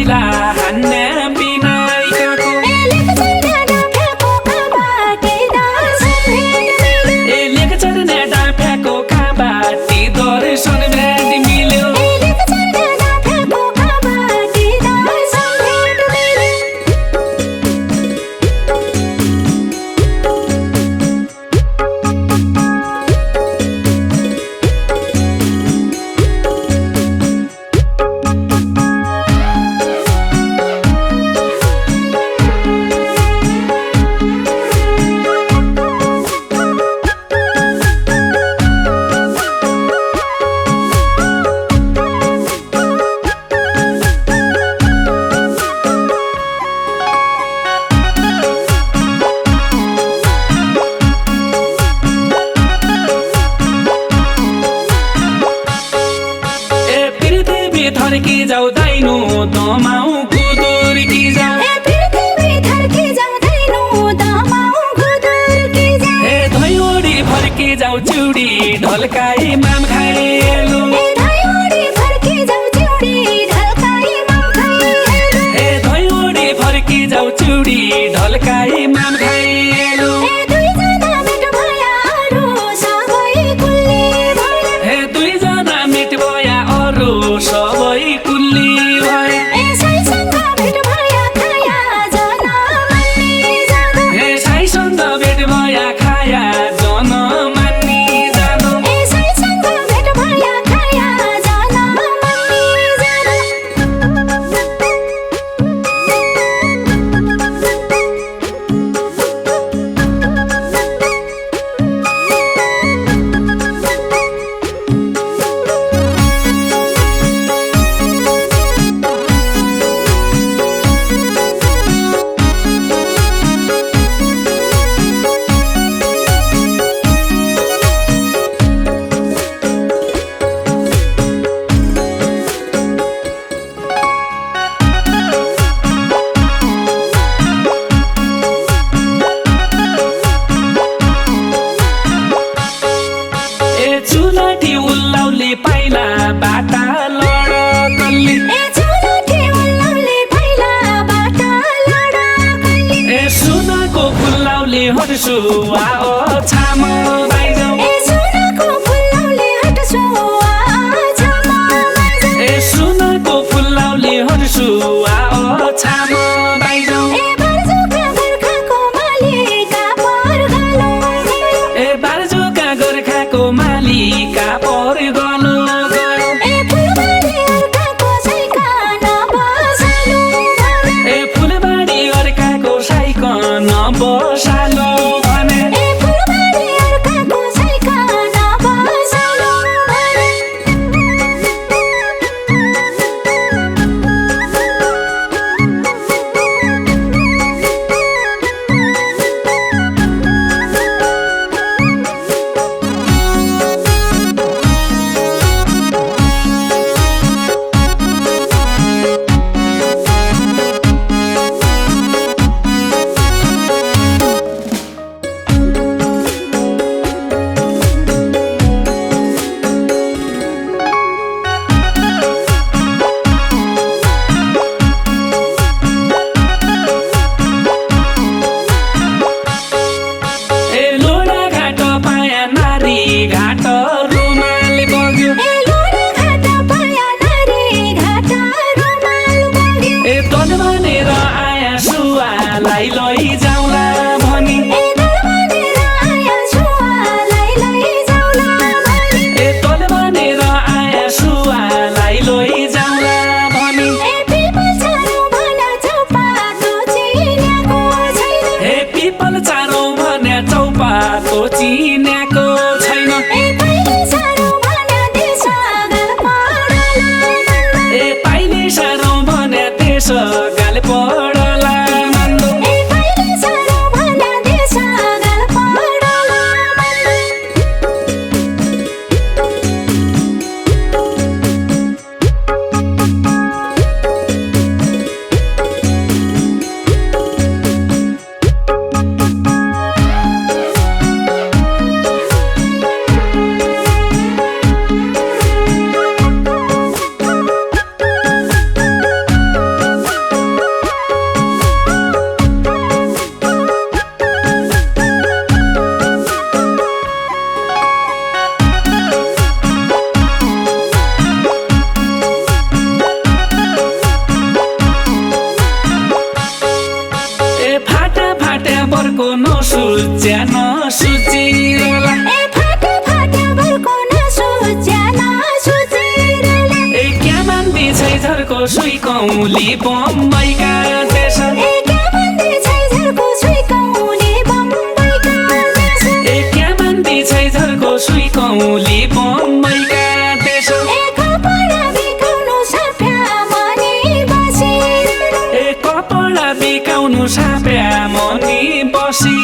पहिला हान्ने बिनाइकाको लेखचर नेटा फ्याको खाबाटी दर्शन भेट मिल्यो थर्की जाऊ दाइनो दमाउ गुदुर्की जाऊ ए धैयोडी फर्की जाऊ चिउडी ढल्काई माम खाएलो ए धैयोडी फर्की जाऊ चिउडी ढल्काई माम खाएलो ए दुईजना मिट भया अरू सबै कुल्ली भए ए साईसँग भेट भया खाया जन मान्नी जानु चुलाठी उल्लाउले पाइला बाटा लडकल्ली ए सुनको फुल्लाउले हर्सुवा छाम बाइजाउ ए सुनको फुल्लाउले हर्सुवा छाम बाइजाउ ए बारजुका गोर्खाको मालिका पर गलो गयो ए फुलबारी अर्काको साइकन बसालो भने घाट रुमाल बग्यो ए तन भनेर आया सुवालाई लैजाउला भनी ए तन भनेर आया सुवालाई लैजाउला भनी ए पिपल चारो भने चौपातो चिन्याको छैन ए पाइले सारो भने देश गाल पडला मन्दो ए पाइले सारो भने देश गाल पडला सुच्यान सुचिरला ए फाटा फाटा भर्कोन सुच्यान सुचिरला ए क्या मान्दिछ झर्को सुई कौली बम्बईका देश ए क्या भन्दैछ झर्को सुई कौली बम्बईका देश ए क्या मान्दिछ झर्को सुई कौली बम्बईका देश ए कपडा बिकाउनु साफ्या मनी बसी ए कपडा बिकाउनु साप्या मनी बसी